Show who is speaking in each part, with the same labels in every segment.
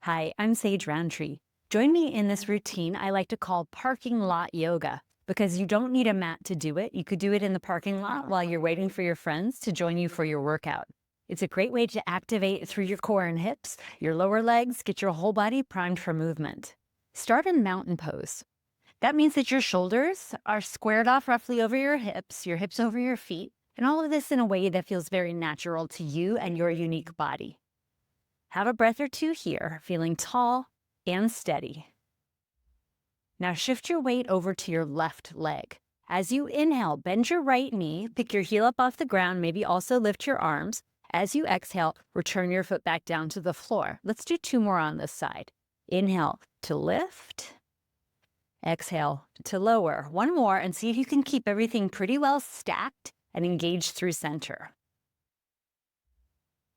Speaker 1: Hi, I'm Sage Roundtree. Join me in this routine I like to call parking lot yoga because you don't need a mat to do it. You could do it in the parking lot while you're waiting for your friends to join you for your workout. It's a great way to activate through your core and hips, your lower legs, get your whole body primed for movement. Start in mountain pose. That means that your shoulders are squared off roughly over your hips over your feet, and all of this in a way that feels very natural to you and your unique body. Have a breath or two here, feeling tall and steady. Now shift your weight over to your left leg. As you inhale, bend your right knee, pick your heel up off the ground, maybe also lift your arms. As you exhale, return your foot back down to the floor. Let's do two more on this side. Inhale to lift. Exhale to lower. One more and see if you can keep everything pretty well stacked and engaged through center.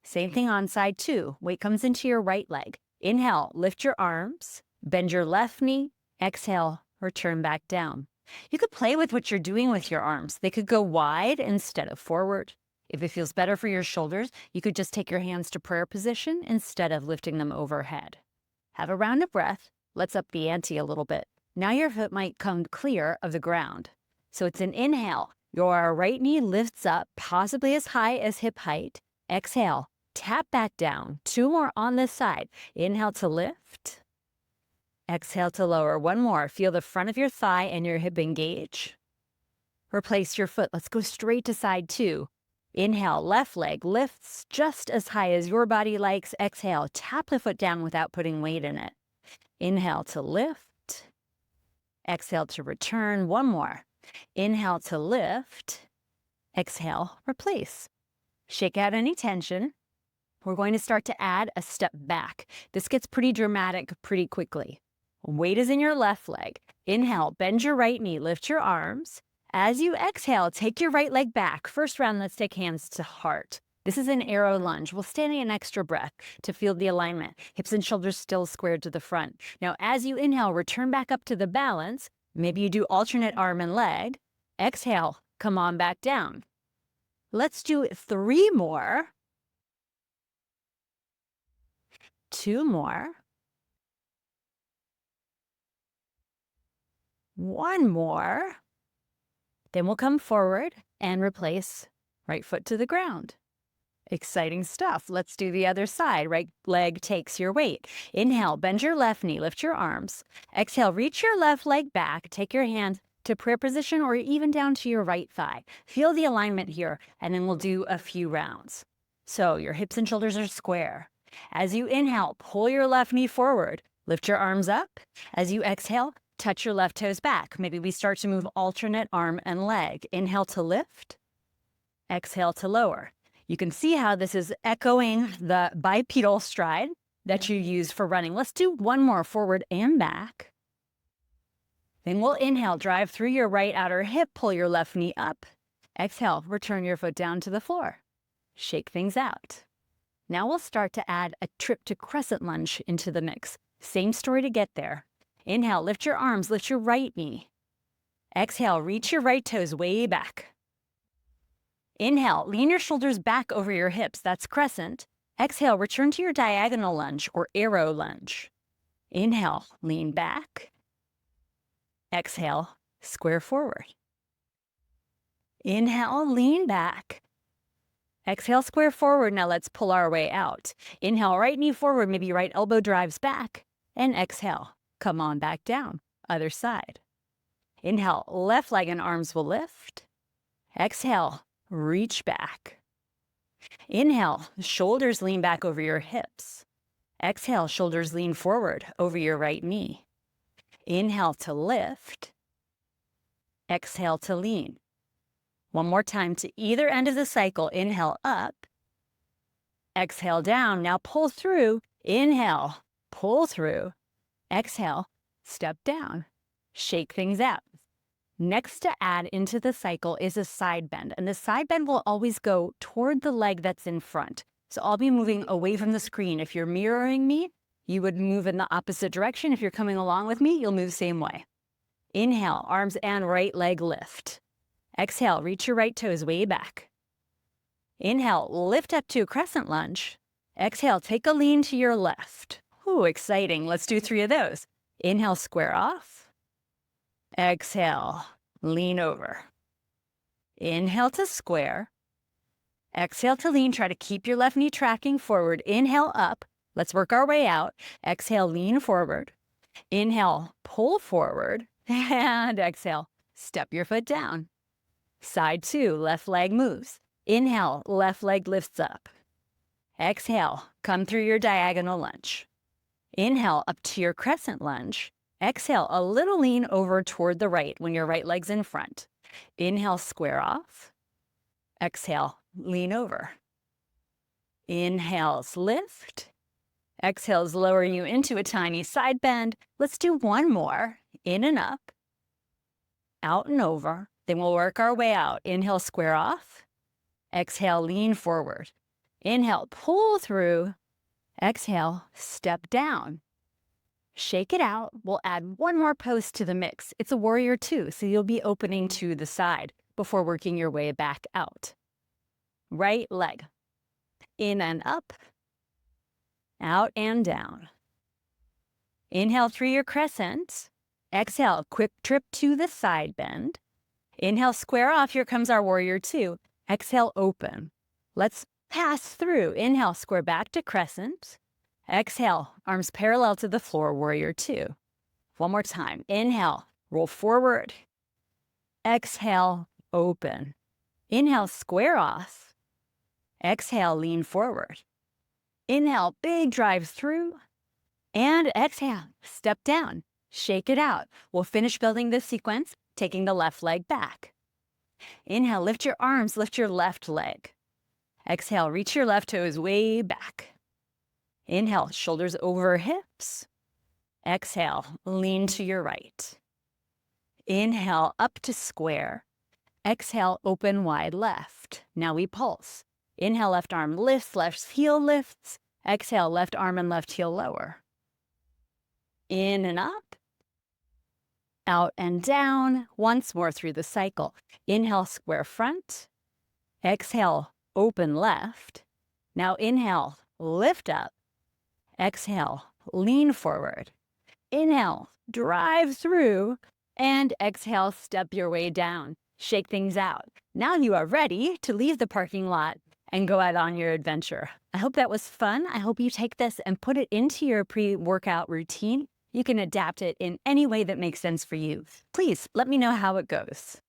Speaker 1: Same thing on side two. Weight comes into your right leg. Inhale, lift your arms, bend your left knee. Exhale, return back down. You could play with what you're doing with your arms. They could go wide instead of forward. If it feels better for your shoulders, you could just take your hands to prayer position instead of lifting them overhead. Have a round of breath. Let's up the ante a little bit. Now your foot might come clear of the ground. So it's an inhale. Your right knee lifts up, possibly as high as hip height. Exhale. Tap back down. Two more on this side. Inhale to lift. Exhale to lower. One more. Feel the front of your thigh and your hip engage. Replace your foot. Let's go straight to side two. Inhale, left leg lifts just as high as your body likes. Exhale, tap the foot down without putting weight in it. Inhale to lift. Exhale to return. One more. Inhale to lift. Exhale, replace. Shake out any tension. We're going to start to add a step back. This gets pretty dramatic pretty quickly. Weight is in your left leg. Inhale, bend your right knee, lift your arms. As you exhale, take your right leg back. First round, let's take hands to heart. This is an arrow lunge. We'll stand an extra breath to feel the alignment. Hips and shoulders still squared to the front. Now, as you inhale, return back up to the balance. Maybe you do alternate arm and leg. Exhale, come on back down. Let's do three more. Two more. One more. Then we'll come forward and replace right foot to the ground. Exciting stuff. Let's do the other side. Right leg takes your weight. Inhale, bend your left knee, lift your arms. Exhale, reach your left leg back. Take your hand to prayer position or even down to your right thigh. Feel the alignment here, and then we'll do a few rounds. So your hips and shoulders are square. As you inhale, pull your left knee forward. Lift your arms up. As you exhale, touch your left toes back. Maybe we start to move alternate arm and leg. Inhale to lift. Exhale to lower. You can see how this is echoing the bipedal stride that you use for running. Let's do one more, forward and back. Then we'll inhale, drive through your right outer hip, pull your left knee up. Exhale, return your foot down to the floor. Shake things out. Now we'll start to add a trip to crescent lunge into the mix. Same story to get there. Inhale, lift your arms, lift your right knee. Exhale, reach your right toes way back. Inhale, lean your shoulders back over your hips. That's crescent. Exhale, return to your diagonal lunge or arrow lunge. Inhale, lean back. Exhale, square forward. Inhale, lean back. Exhale, square forward. Now let's pull our way out. Inhale, right knee forward, maybe right elbow drives back. And exhale, come on back down. Other side. Inhale, left leg and arms will lift. Exhale, reach back. Inhale, shoulders lean back over your hips. Exhale, shoulders lean forward over your right knee. Inhale to lift. Exhale to lean. One more time to either end of the cycle. Inhale up. Exhale down. Now pull through. Inhale, pull through. Exhale, step down. Shake things out. Next to add into the cycle is a side bend. And the side bend will always go toward the leg that's in front. So I'll be moving away from the screen. If you're mirroring me, you would move in the opposite direction. If you're coming along with me, you'll move the same way. Inhale, arms and right leg lift. Exhale, reach your right toes way back. Inhale, lift up to a crescent lunge. Exhale, take a lean to your left. Ooh, exciting. Let's do 3 of those. Inhale, square off. Exhale, lean over. Inhale to square. Exhale to lean. Try to keep your left knee tracking forward. Inhale up. Let's work our way out. Exhale, lean forward. Inhale, pull forward. And exhale, step your foot down. Side 2, left leg moves. Inhale, left leg lifts up. Exhale, come through your diagonal lunge. Inhale, up to your crescent lunge. Exhale, a little lean over toward the right when your right leg's in front. Inhale, square off. Exhale, lean over. Inhales, lift. Exhales, lower you into a tiny side bend. Let's do one more. In and up. Out and over. Then we'll work our way out. Inhale, square off. Exhale, lean forward. Inhale, pull through. Exhale, step down. Shake it out. We'll add one more pose to the mix. It's a warrior 2, so you'll be opening to the side before working your way back out. Right leg. In and up. Out and down. Inhale through your crescent. Exhale, quick trip to the side bend. Inhale, square off. Here comes our warrior 2. Exhale, open. Let's pass through. Inhale, square back to crescent. Exhale, arms parallel to the floor, warrior 2. One more time. Inhale, roll forward. Exhale, open. Inhale, square off. Exhale, lean forward. Inhale, big drive through. And exhale, step down. Shake it out. We'll finish building this sequence, taking the left leg back. Inhale, lift your arms, lift your left leg. Exhale, reach your left toes way back. Inhale, shoulders over hips. Exhale, lean to your right. Inhale, up to square. Exhale, open wide left. Now we pulse. Inhale, left arm lifts, left heel lifts. Exhale, left arm and left heel lower. In and up. Out and down. Once more through the cycle. Inhale, square front. Exhale, open left. Now inhale, lift up. Exhale, lean forward. Inhale, drive through. And exhale, step your way down. Shake things out. Now you are ready to leave the parking lot and go out on your adventure. I hope that was fun. I hope you take this and put it into your pre-workout routine. You can adapt it in any way that makes sense for you. Please let me know how it goes.